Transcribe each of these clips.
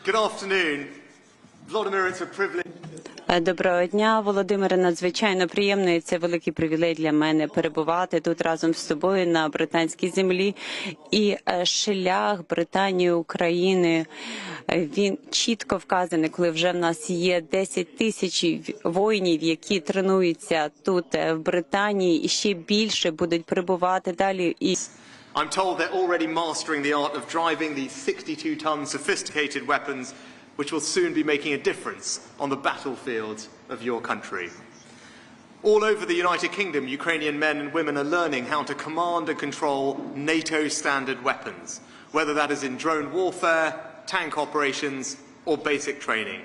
Good afternoon. Volodymyr, it's a privilege. Доброго дня, Володимире. Надзвичайно приємно, і це великий привілей для мене перебувати тут разом з тобою на британській землі. І шлях Британії України, він чітко вказаний, коли вже в нас є 10 тисяч воїнів, які тренуються тут в Британії, і ще більше будуть перебувати далі. I'm told they're already mastering the art of driving these 62-ton sophisticated weapons, which will soon be making a difference on the battlefield of your country. All over the United Kingdom, Ukrainian men and women are learning how to command and control NATO standard weapons, whether that is in drone warfare, tank operations, or basic training.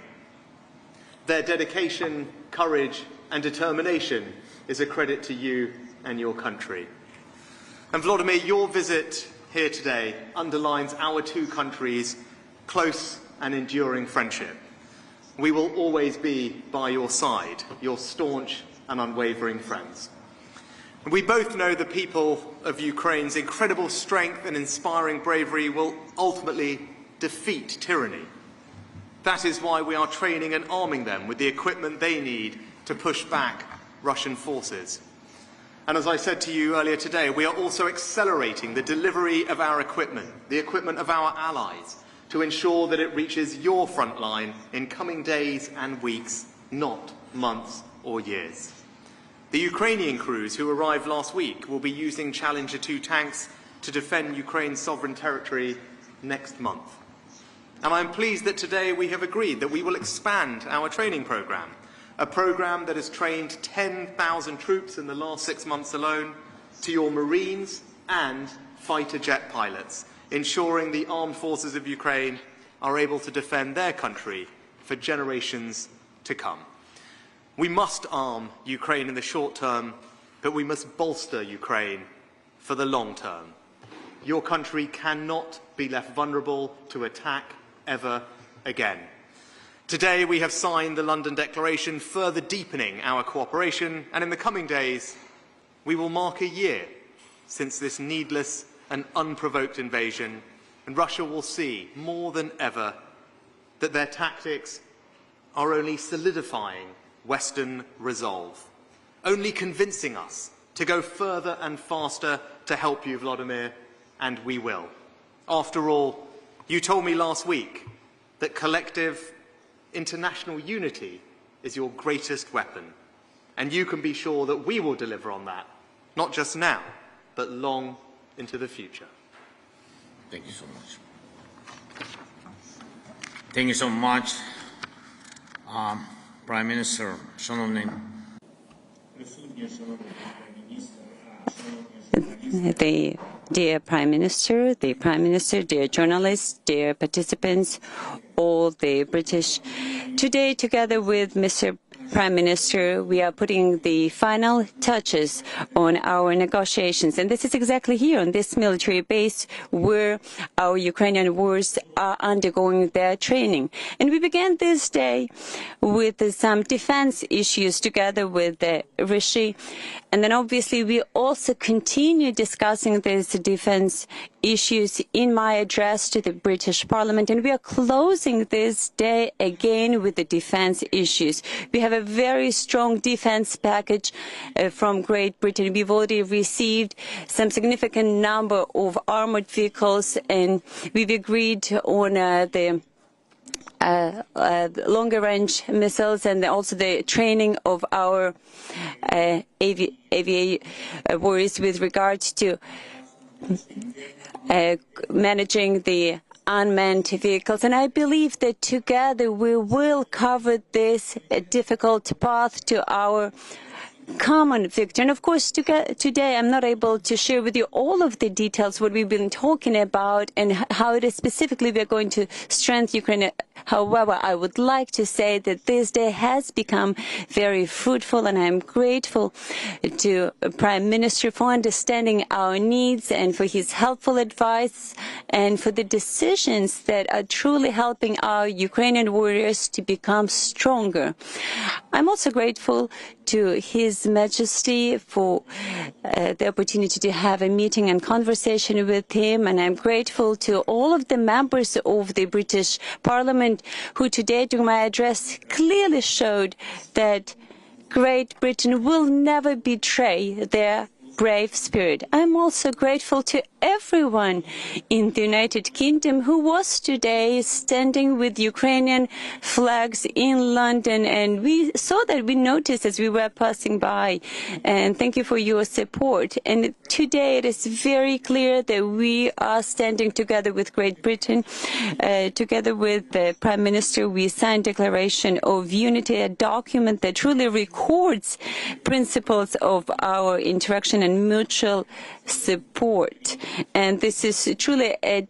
Their dedication, courage, and determination is a credit to you and your country. And Volodymyr, your visit here today underlines our two countries' close and enduring friendship. We will always be by your side, your staunch and unwavering friends. And we both know the people of Ukraine's incredible strength and inspiring bravery will ultimately defeat tyranny. That is why we are training and arming them with the equipment they need to push back Russian forces. And as I said to you earlier today, we are also accelerating the delivery of our equipment, the equipment of our allies, to ensure that it reaches your front line in coming days and weeks, not months or years. The Ukrainian crews who arrived last week will be using Challenger 2 tanks to defend Ukraine's sovereign territory next month. And I'm pleased that today we have agreed that we will expand our training program, a program that has trained 10,000 troops in the last 6 months alone, to your Marines and fighter jet pilots, ensuring the armed forces of Ukraine are able to defend their country for generations to come. We must arm Ukraine in the short term, but we must bolster Ukraine for the long term. Your country cannot be left vulnerable to attack ever again. Today we have signed the London Declaration, further deepening our cooperation, and in the coming days we will mark a year since this needless and unprovoked invasion, and Russia will see more than ever that their tactics are only solidifying Western resolve, only convincing us to go further and faster to help you, Volodymyr, and we will. After all, you told me last week that collective international unity is your greatest weapon, and you can be sure that we will deliver on that, not just now, but long into the future. Thank you so much. Thank you so much, Prime Minister, шановний. The dear Prime Minister, dear journalists, dear participants, all the British. Today, together with Mr. Prime Minister, we are putting the final touches on our negotiations. And this is exactly here on this military base where our Ukrainian warriors are undergoing their training. And we began this day with some defense issues together with Rishi. And then obviously we also continue discussing these defense issues in my address to the British Parliament. And we are closing this day again with the defense issues. We have a very strong defense package from Great Britain. We've already received some significant number of armored vehicles, and we've agreed on the longer range missiles and also the training of our warriors with regards to managing the unmanned vehicles. And I believe that together we will cover this difficult path to our common victory. And of course, today I'm not able to share with you all of the details what we've been talking about and how it is specifically we're going to strengthen Ukraine. However, I would like to say that this day has become very fruitful, and I'm grateful to Prime Minister for understanding our needs and for his helpful advice and for the decisions that are truly helping our Ukrainian warriors to become stronger. I'm also grateful to His Majesty for the opportunity to have a meeting and conversation with him. And I'm grateful to all of the members of the British Parliament who today, during my address, clearly showed that Great Britain will never betray their brave spirit. I'm also grateful to everyone in the United Kingdom who was today standing with Ukrainian flags in London, and we saw that, we noticed as we were passing by, and thank you for your support. And today it is very clear that we are standing together with Great Britain. Together with the Prime Minister, we signed Declaration of Unity, a document that truly records principles of our interaction and mutual support. And this is truly a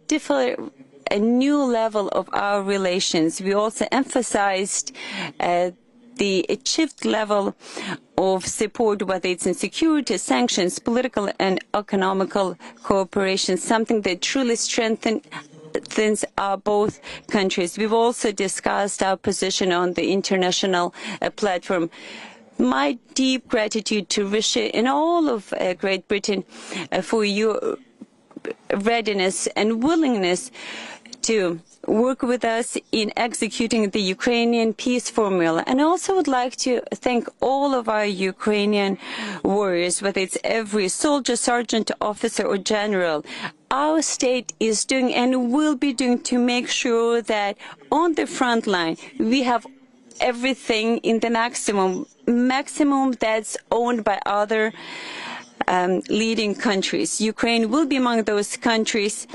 new level of our relations. We also emphasized the achieved level of support, whether it's in security, sanctions, political and economical cooperation, something that truly strengthens our both countries. We've also discussed our position on the international platform. My deep gratitude to Rishi and all of Great Britain for your readiness and willingness to work with us in executing the Ukrainian peace formula. And I also would like to thank all of our Ukrainian warriors, whether it's every soldier, sergeant, officer, or general. Our state is doing and will be doing to make sure that on the front line we have everything in the maximum that's owned by other leading countries. Ukraine will be among those countries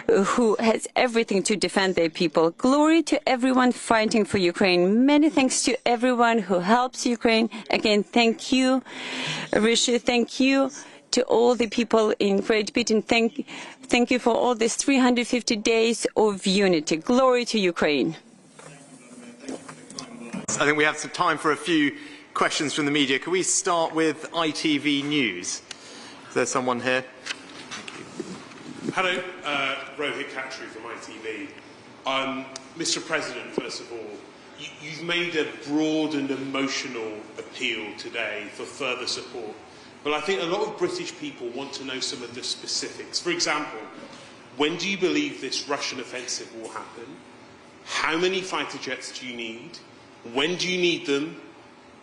who has everything to defend their people. Glory to everyone fighting for Ukraine. Many thanks to everyone who helps Ukraine. Again, thank you, Rishi. Thank you to all the people in Great Britain. Thank you for all these 350 days of unity. Glory to Ukraine. I think we have some time for a few questions from the media. Can we start with ITV News? Is there someone here? Hello, Rohit Khatri from ITV. Mr. President, first of all, you've made a broad and emotional appeal today for further support. But I think a lot of British people want to know some of the specifics. For example, when do you believe this Russian offensive will happen? How many fighter jets do you need? When do you need them?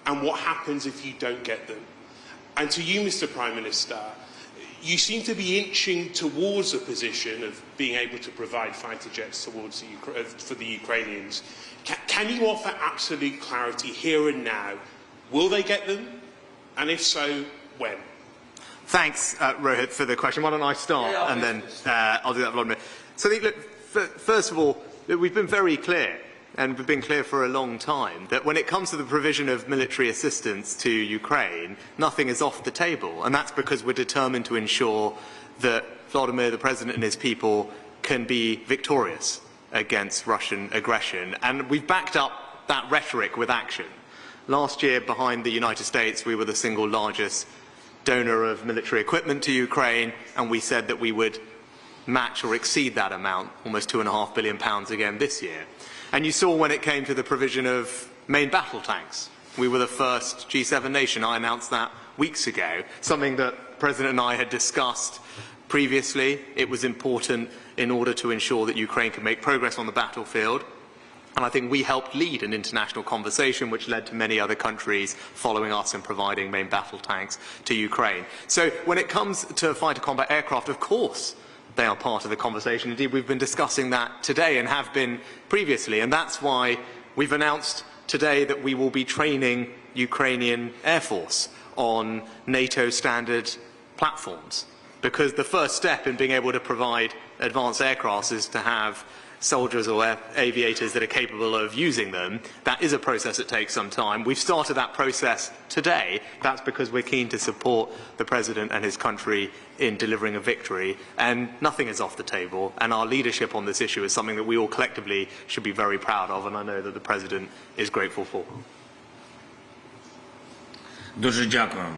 And what happens if you don't get them? And to you, Mr. Prime Minister, you seem to be inching towards a position of being able to provide fighter jets towards for the Ukrainians. Can you offer absolute clarity here and now? Will they get them? And if so, when? Thanks, Rohit, for the question. Why don't I start, and then I'll do that, Volodymyr. So, look, first of all, we've been very clear, and we've been clear for a long time, that when it comes to the provision of military assistance to Ukraine, nothing is off the table. And that's because we're determined to ensure that Volodymyr, the President, and his people can be victorious against Russian aggression. And we've backed up that rhetoric with action. Last year, behind the United States, we were the single largest donor of military equipment to Ukraine, and we said that we would match or exceed that amount, almost £2.5 billion again this year. And you saw when it came to the provision of main battle tanks. We were the first G7 nation. I announced that weeks ago, something that the President and I had discussed previously. It was important in order to ensure that Ukraine could make progress on the battlefield. And I think we helped lead an international conversation which led to many other countries following us and providing main battle tanks to Ukraine. So when it comes to fighter combat aircraft, of course, they are part of the conversation. Indeed, we've been discussing that today and have been previously. And that's why we've announced today that we will be training Ukrainian Air Force on NATO standard platforms. Because the first step in being able to provide advanced aircraft is to have soldiers or aviators that are capable of using them. That is a process that takes some time. We've started that process today. That's because we're keen to support the President and his country in delivering a victory, and nothing is off the table, and our leadership on this issue is something that we all collectively should be very proud of, and I know that the President is grateful for. Дуже дякую.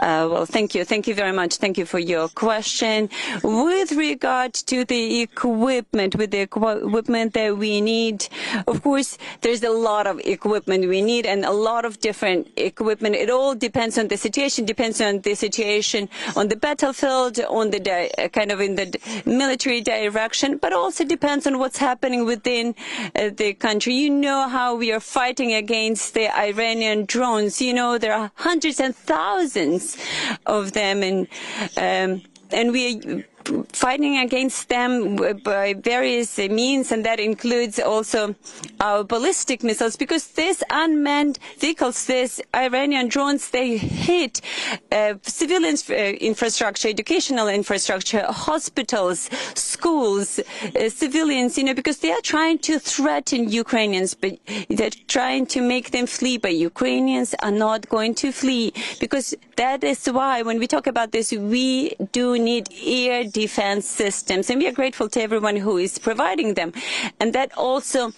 Well, thank you. Thank you very much. Thank you for your question. With regard to the equipment, that we need, of course, there's a lot of equipment we need and a lot of different equipment. It all depends on the situation, on the battlefield, on the kind of in the military direction, but also depends on what's happening within the country. You know how we are fighting against the Iranian drones. You know, there are hundreds and thousands of them, and we are fighting against them by various means, and that includes also our ballistic missiles, because these unmanned vehicles, these Iranian drones, they hit civilian infrastructure, educational infrastructure, hospitals, schools, civilians, you know, because they are trying to threaten Ukrainians, but they're trying to make them flee, but Ukrainians are not going to flee, because that is why when we talk about this, we do need air defense systems, and we are grateful to everyone who is providing them. And that also,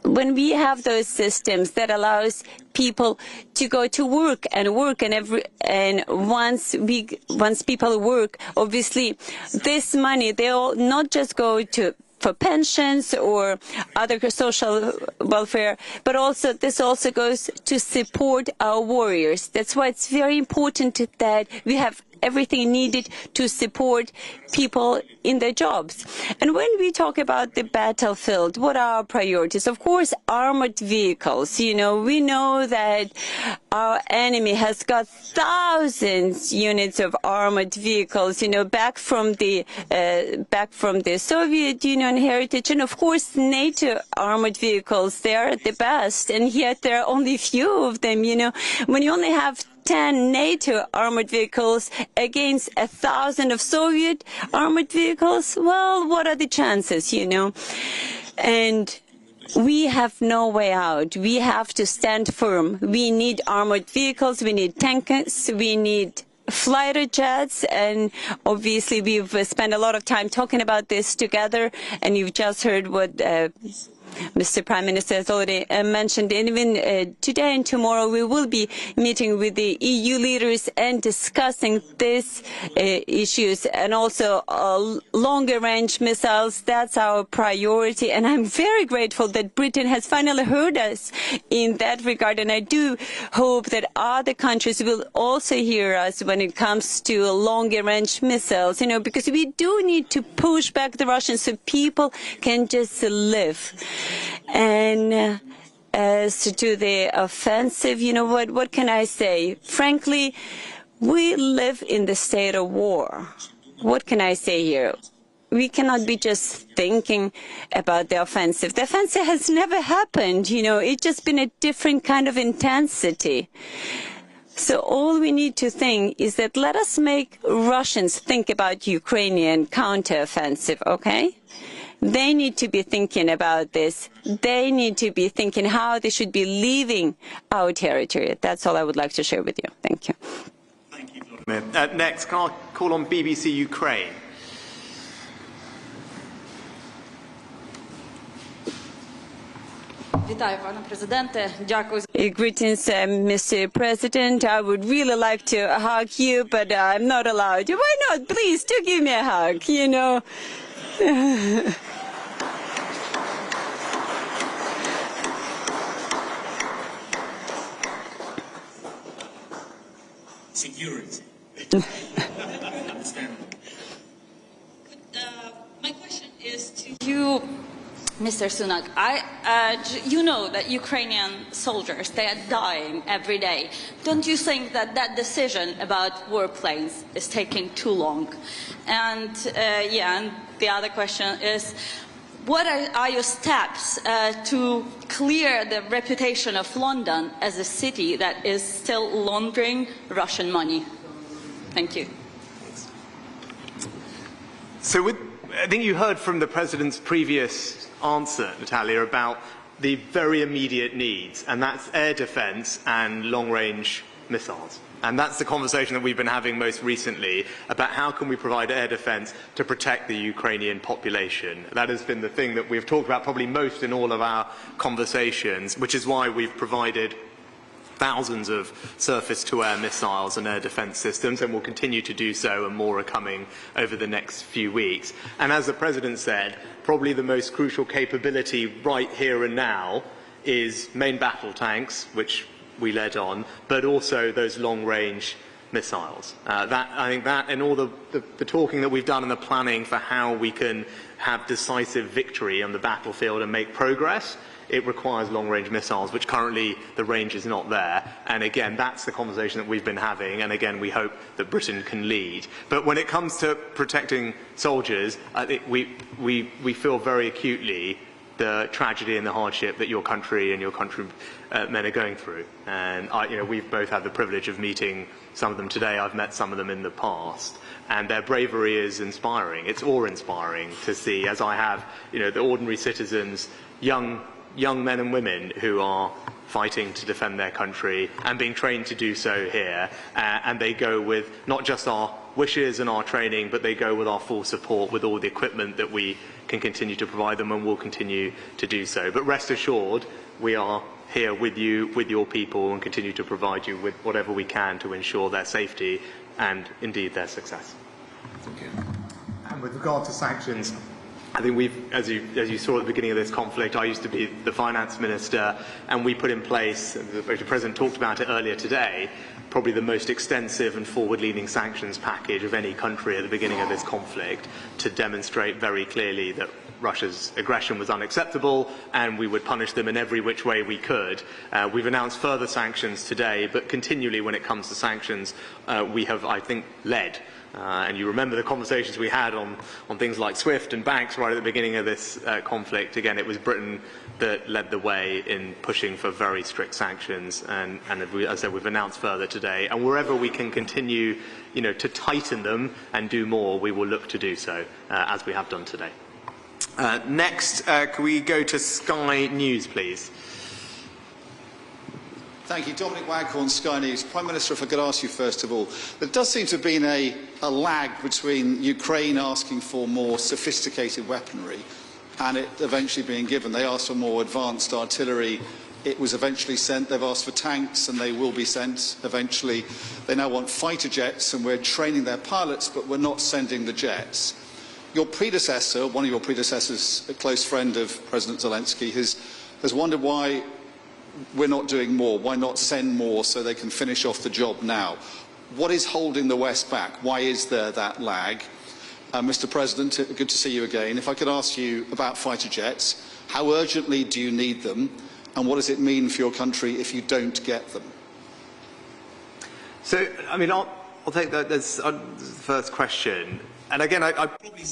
when we have those systems, that allows people to go to work, and once people work, obviously this money, they'll not just go for pensions or other social welfare, but also this also goes to support our warriors. That's why it's very important that we have everything needed to support people in their jobs. And when we talk about the battlefield, what are our priorities? Of course, armored vehicles. You know, we know that our enemy has got thousands units of armored vehicles, you know, back from the Soviet Union heritage. And of course, NATO armored vehicles, they are the best, and yet there are only few of them, you know. When you only have 10 NATO armored vehicles against 1,000 of Soviet armored vehicles, well, what are the chances, you know? And we have no way out. We have to stand firm. We need armored vehicles, we need tankers, we need fighter jets, and obviously we've spent a lot of time talking about this together, and you've just heard what Mr. Prime Minister has already mentioned. And even today and tomorrow we will be meeting with the EU leaders and discussing these issues, and also longer range missiles. That's our priority, and I'm very grateful that Britain has finally heard us in that regard, and I do hope that other countries will also hear us when it comes to longer range missiles, you know, because we do need to push back the Russians so people can just live. And as to the offensive, you know, what can I say? Frankly, we live in the state of war. What can I say here? We cannot be just thinking about the offensive. The offensive has never happened, you know, it's just been a different kind of intensity. So all we need to think is that let us make Russians think about Ukrainian counteroffensive, okay? They need to be thinking about this. They need to be thinking how they should be leaving our territory. That's all I would like to share with you. Thank you. Thank you, Volodymyr. Next, can I call on BBC Ukraine? Greetings, Mr. President. I would really like to hug you, but I'm not allowed. Why not? Please, do give me a hug, you know. Security. My question is to you, Mr. Sunak. You know that Ukrainian soldiers, they are dying every day. Don't you think that that decision about warplanes is taking too long? And and the other question is, what are your steps to clear the reputation of London as a city that is still laundering Russian money? Thank you. So I think you heard from the President's previous answer, Natalia, about the very immediate needs, and that's air defence and long-range missiles. And that's the conversation that we've been having most recently about how can we provide air defence to protect the Ukrainian population. That has been the thing that we've talked about probably most in all of our conversations, which is why we've provided thousands of surface-to-air missiles and air defence systems, and will continue to do so, and more are coming over the next few weeks. And as the President said, probably the most crucial capability right here and now is main battle tanks, which we led on, but also those long-range missiles. I think that and all the talking that we've done and the planning for how we can have decisive victory on the battlefield and make progress, it requires long-range missiles, which currently the range is not there. And again, that's the conversation that we've been having, and again, we hope that Britain can lead. But when it comes to protecting soldiers, I think we feel very acutely the tragedy and the hardship that your country and your countrymen are going through. And we've both had the privilege of meeting some of them today. I've met some of them in the past. And their bravery is inspiring. It's awe-inspiring to see, as I have, the ordinary citizens, young men and women who are fighting to defend their country and being trained to do so here. And they go with not just our wishes and our training, but they go with our full support, with all the equipment that we can continue to provide them, and will continue to do so. But rest assured, we are here with you, with your people, and continue to provide you with whatever we can to ensure their safety and indeed their success. Thank you. And with regard to sanctions, I think as you saw at the beginning of this conflict, I used to be the finance minister, and we put in place, the President talked about it earlier today, probably the most extensive and forward-leaning sanctions package of any country at the beginning of this conflict, to demonstrate very clearly that Russia's aggression was unacceptable and we would punish them in every which way we could. We've announced further sanctions today, but continually when it comes to sanctions, we have, I think, led. And you remember the conversations we had on things like SWIFT and banks right at the beginning of this conflict. Again, it was Britain that led the way in pushing for very strict sanctions, and as I said, we've announced further today. And wherever we can continue, to tighten them and do more, we will look to do so, as we have done today. Next, can we go to Sky News, please? Thank you. Dominic Waghorn, Sky News. Prime Minister, if I could ask you first of all, there does seem to have been a lag between Ukraine asking for more sophisticated weaponry and it eventually being given. They asked for more advanced artillery. It was eventually sent. They've asked for tanks and they will be sent eventually. They now want fighter jets and we're training their pilots, but we're not sending the jets. Your predecessor, one of your predecessors, a close friend of President Zelensky, has wondered why we're not doing more. Why not send more so they can finish off the job now? What is holding the West back? Why is there that lag? Mr. President, good to see you again. If I could ask you about fighter jets, how urgently do you need them? And what does it mean for your country if you don't get them? So, I mean, I'll take that as the first question. And again, I probably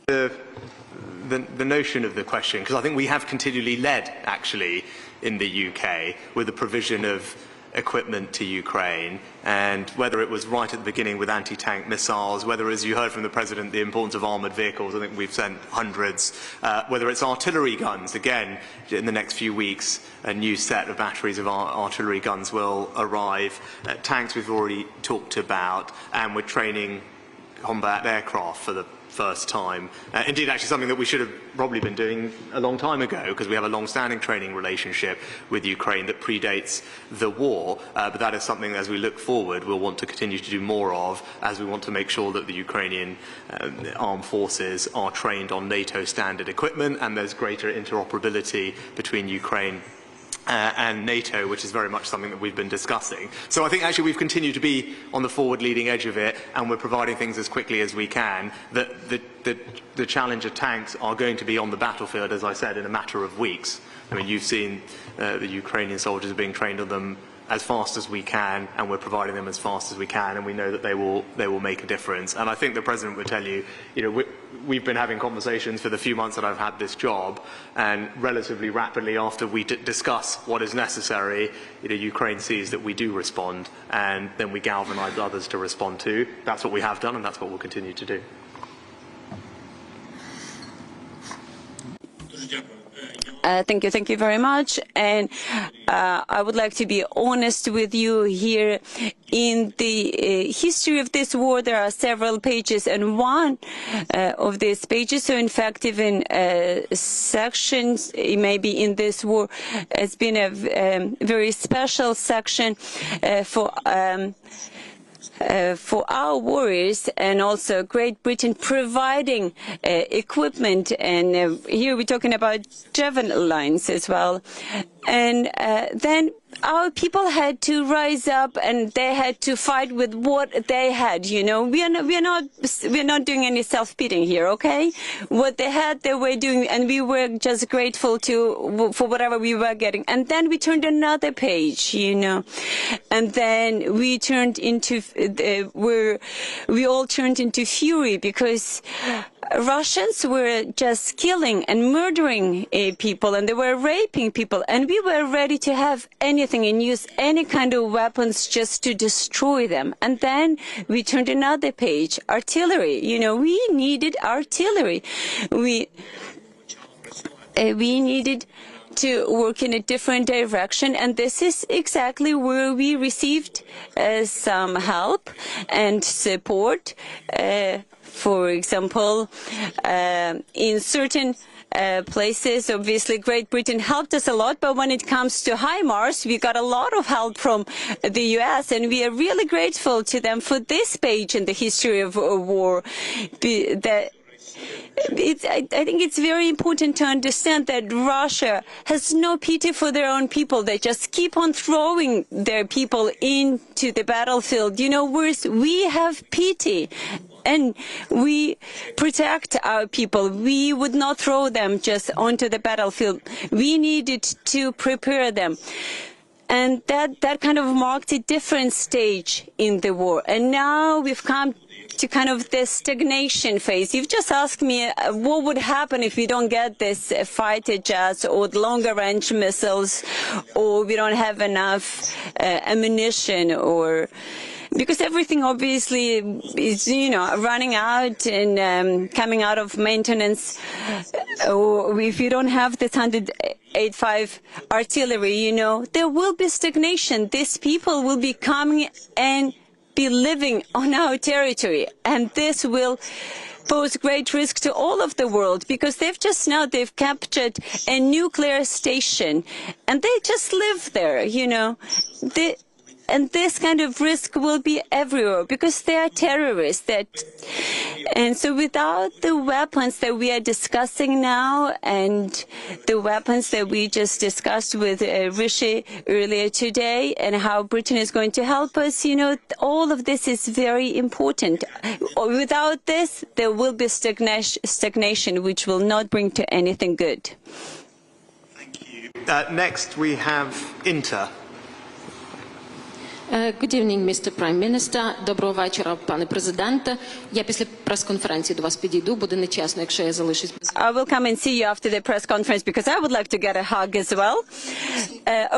the notion of the question, because I think we have continually led, actually, in the UK with the provision of equipment to Ukraine, and whether it was right at the beginning with anti-tank missiles, whether, as you heard from the President, the importance of armoured vehicles, I think we've sent hundreds, whether it's artillery guns, again, in the next few weeks, a new set of batteries of artillery guns will arrive, tanks we've already talked about, and we're training combat aircraft for the first time. Indeed, actually something that we should have probably been doing a long time ago, because we have a long-standing training relationship with Ukraine that predates the war, but that is something, as we look forward, we'll want to continue to do more of, as we want to make sure that the Ukrainian armed forces are trained on NATO standard equipment, and there's greater interoperability between Ukraine and NATO, which is very much something that we've been discussing. So I think actually we've continued to be on the forward-leading edge of it, and we're providing things as quickly as we can. The challenge of tanks are going to be on the battlefield, as I said, in a matter of weeks. I mean, you've seen the Ukrainian soldiers being trained on them as fast as we can, and we're providing them as fast as we can, and we know that they will make a difference. And I think the President would tell you, we've been having conversations for the few months that I've had this job, and relatively rapidly after we discuss what is necessary, Ukraine sees that we do respond, and then we galvanise others to respond too. That's what we have done, and that's what we'll continue to do. Дуже дякую. Thank you very much. And I would like to be honest with you here. In the history of this war, there are several pages, and one of these pages, so in fact even sections, maybe in this war, has been a very special section for our warriors, and also Great Britain providing equipment. And here we're talking about javelins as well. And then our people had to rise up, and they had to fight with what they had. You know, we're not doing any self-pitying here, okay? What they had, they were doing, and we were just grateful for whatever we were getting. And then we turned another page, you know, and then we turned into we all turned into fury, because Russians were just killing and murdering people, and they were raping people, and we were ready to have anything and use any kind of weapons just to destroy them. And then we turned another page, artillery. You know, we needed artillery. We needed to work in a different direction, and this is exactly where we received some help and support. For example, in certain places, obviously Great Britain helped us a lot, but when it comes to HIMARS, we got a lot of help from the US, and we are really grateful to them for this page in the history of war. I think it's very important to understand that Russia has no pity for their own people. They just keep on throwing their people into the battlefield. You know, we have pity, and we protect our people. We would not throw them just onto the battlefield. We needed to prepare them. And that kind of marked a different stage in the war. And now we've come to kind of this stagnation phase. You've just asked me what would happen if we don't get this fighter jets or longer range missiles, or we don't have enough ammunition, or because everything obviously is, you know, running out and coming out of maintenance. Or if you don't have this 185 artillery, you know, there will be stagnation. These people will be coming and be living on our territory, and this will pose great risk to all of the world, because they've captured a nuclear station, and they just live there, you know. And this kind of risk will be everywhere, because they are terrorists. And so without the weapons that we are discussing now, and the weapons that we just discussed with Rishi earlier today, and how Britain is going to help us, you know, all of this is very important. Without this, there will be stagnation, which will not bring to anything good. Thank you. Next, we have Inter. Good evening, Mr. Prime Minister. Доброго вечора, пане президенте. Я після прес-конференції до вас підійду. Буде нечесно, якщо я залишусь без... I will come and see you after the press conference, because I would like to get a hug as well.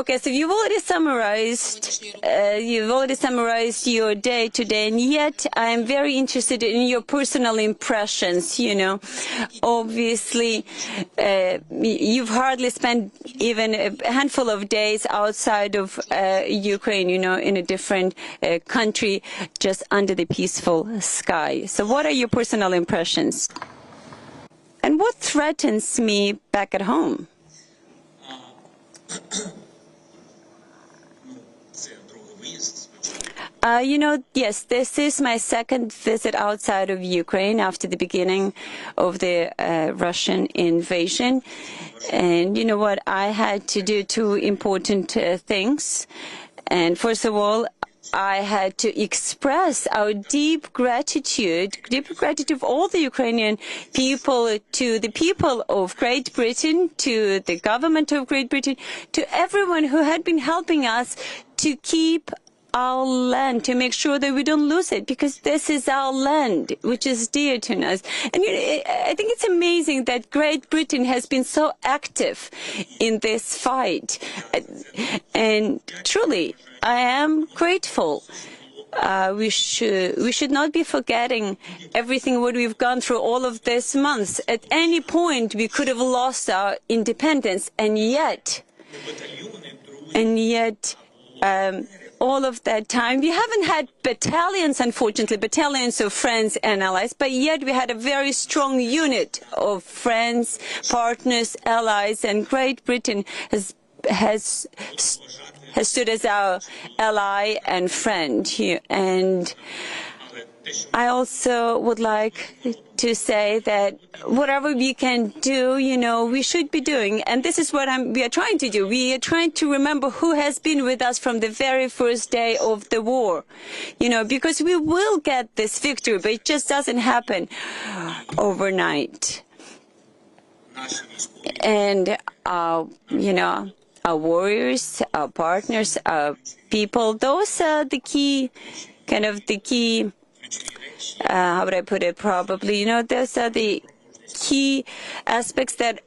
Okay, so you've already summarized your day today, and yet I'm very interested in your personal impressions. You know, obviously, you've hardly spent even a handful of days outside of Ukraine, you know, in a different country, just under the peaceful sky. So what are your personal impressions? And what threatens me back at home? You know, yes, this is my second visit outside of Ukraine after the beginning of the Russian invasion. And you know what? I had to do two important things. And first of all, I had to express our deep gratitude of all the Ukrainian people, to the people of Great Britain, to the government of Great Britain, to everyone who had been helping us to keep our land, to make sure that we don't lose it, because this is our land, which is dear to us. And you know, I think it's amazing that Great Britain has been so active in this fight. And truly, I am grateful we should not be forgetting everything what we've gone through all of these months. At any point, we could have lost our independence, and yet, all of that time, we haven't had battalions, unfortunately, battalions of friends and allies, but yet we had a very strong unit of friends, partners, allies, and Great Britain has stood as our ally and friend here. And I also would like to say that whatever we can do, we should be doing. And this is what we are trying to do. We are trying to remember who has been with us from the very first day of the war, because we will get this victory, but it just doesn't happen overnight. And, our warriors, our partners, our people, those are the key, how would I put it, probably, those are the key aspects that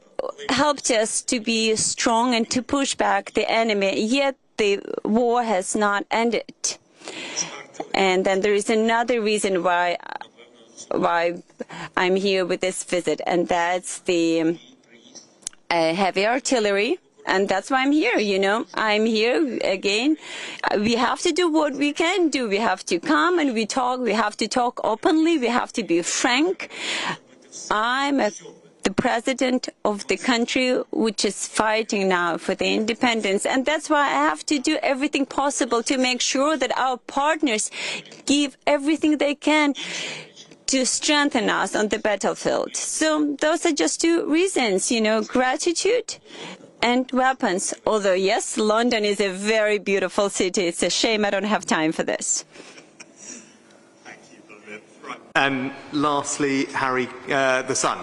helped us to be strong and to push back the enemy, yet the war has not ended. And then there is another reason why I'm here with this visit, and that's the heavy artillery. And that's why I'm here, I'm here again. We have to do what we can do. We have to come and we talk. We have to talk openly. We have to be frank. I'm the president of the country which is fighting now for the independence. And that's why I have to do everything possible to make sure that our partners give everything they can to strengthen us on the battlefield. So those are just two reasons, gratitude and weapons. Although, yes, London is a very beautiful city. It's a shame I don't have time for this. Thank you, right. And lastly, Harry, the Sun.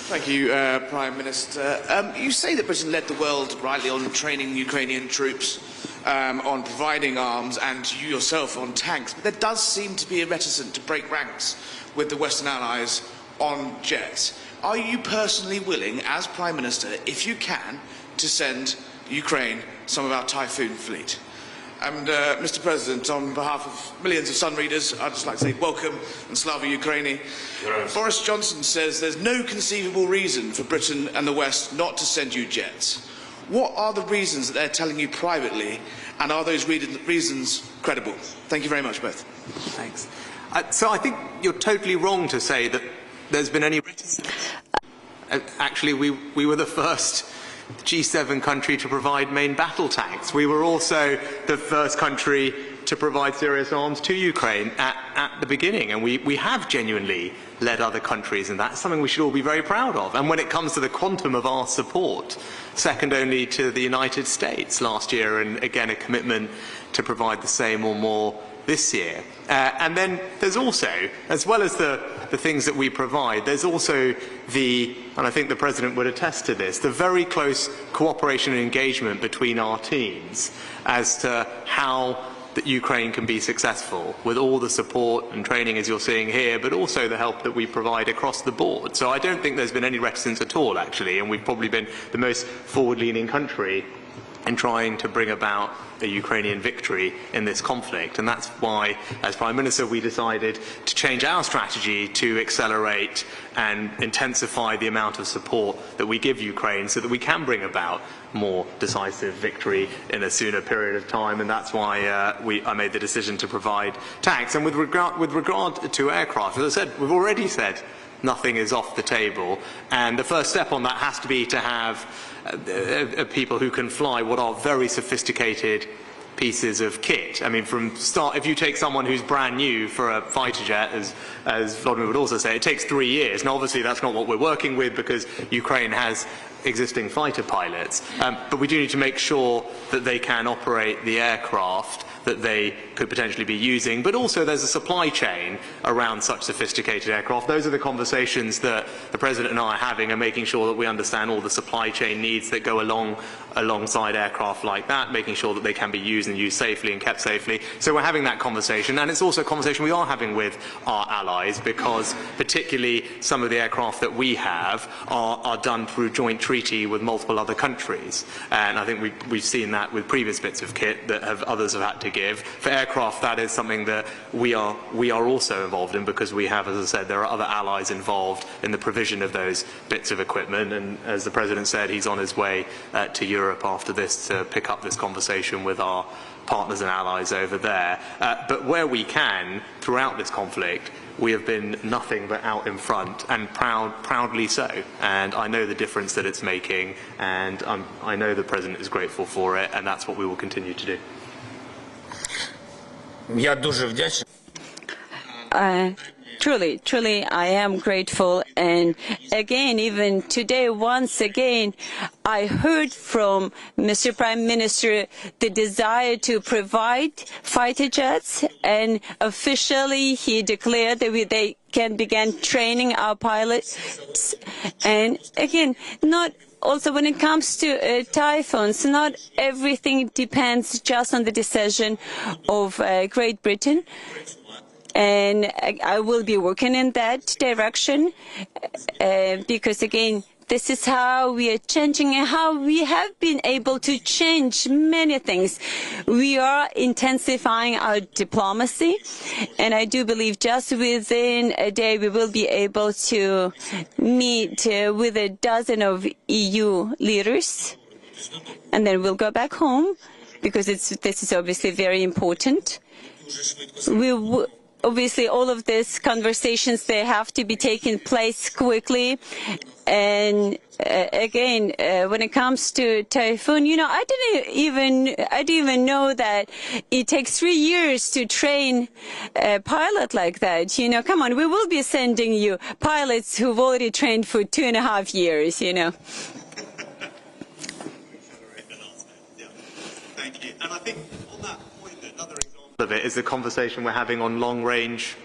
Thank you, Prime Minister. You say that Britain led the world rightly on training Ukrainian troops, on providing arms, and you yourself on tanks. But there does seem to be a reticence to break ranks with the Western allies on jets. Are you personally willing, as Prime Minister, if you can, to send Ukraine some of our Typhoon fleet? And, Mr. President, on behalf of millions of Sun readers, I'd just like to say welcome and Slava Ukraini. Boris Johnson says there's no conceivable reason for Britain and the West not to send you jets. What are the reasons that they're telling you privately, and are those reasons credible? Thank you very much, both. Thanks. So I think you're totally wrong to say that there's been any reticence. Actually, we were the first G7 country to provide main battle tanks. We were also the first country to provide serious arms to Ukraine at the beginning, and we have genuinely led other countries, and that's something we should all be very proud of. And when it comes to the quantum of our support, second only to the United States last year, and again a commitment to provide the same or more this year. And then there's also, as well as the things that we provide, there's also and I think the President would attest to this, the very close cooperation and engagement between our teams as to how that Ukraine can be successful with all the support and training as you're seeing here, but also the help that we provide across the board. So I don't think there's been any reticence at all, actually, and we've probably been the most forward-leaning country in trying to bring about a Ukrainian victory in this conflict. And that's why, as Prime Minister, we decided to change our strategy to accelerate and intensify the amount of support that we give Ukraine so that we can bring about more decisive victory in a sooner period of time. And that's why I made the decision to provide tanks. And with regard to aircraft, as I said, we've already said nothing is off the table. And the first step on that has to be to have people who can fly what are very sophisticated pieces of kit. I mean, if you take someone who's brand new for a fighter jet, as Volodymyr would also say, it takes 3 years. And obviously that's not what we're working with because Ukraine has existing fighter pilots. But we do need to make sure that they can operate the aircraft that they could potentially be using, but also there's a supply chain around such sophisticated aircraft. Those are the conversations that the President and I are having, and making sure that we understand all the supply chain needs that go alongside aircraft like that, making sure that they can be used and used safely and kept safely. So we're having that conversation, and it's also a conversation we are having with our allies, because particularly some of the aircraft that we have are done through joint treaty with multiple other countries. And I think we've seen that with previous bits of kit that others have had to give. For aircraft, that is something that we are also involved in, because we have, as I said, there are other allies involved in the provision of those bits of equipment. And as the President said, he's on his way to Europe after this to pick up this conversation with our partners and allies over there. But where we can, throughout this conflict, we have been nothing but out in front, and proudly so. And I know the difference that it's making, and I know the President is grateful for it, and that's what we will continue to do. Я дуже вдячний. Truly, I am grateful. And again, even today, once again, I heard from Mr. Prime Minister the desire to provide fighter jets, and officially he declared that they can begin training our pilots. And again, also, when it comes to typhoons, not everything depends just on the decision of Great Britain. And I will be working in that direction because, again, this is how we are changing and how we have been able to change many things. We are intensifying our diplomacy, and I do believe just within a day we will be able to meet with a dozen of EU leaders, and then we'll go back home, because this is obviously very important. Obviously, all of these conversations, they have to be taking place quickly. And again, when it comes to typhoon, I didn't even know that it takes 3 years to train a pilot like that. Come on, we will be sending you pilots who've already trained for 2.5 years. Thank you. And I think on that point, another example of it is the conversation we're having on long-range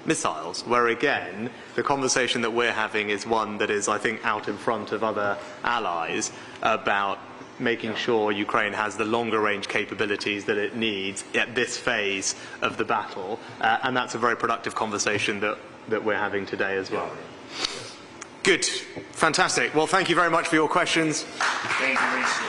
missiles, where again, the conversation that we're having is one that is, I think, out in front of other allies about making sure Ukraine has the longer-range capabilities that it needs at this phase of the battle. And that's a very productive conversation that we're having today as well. Good. Fantastic. Well, thank you very much for your questions. Thank you, Rishi.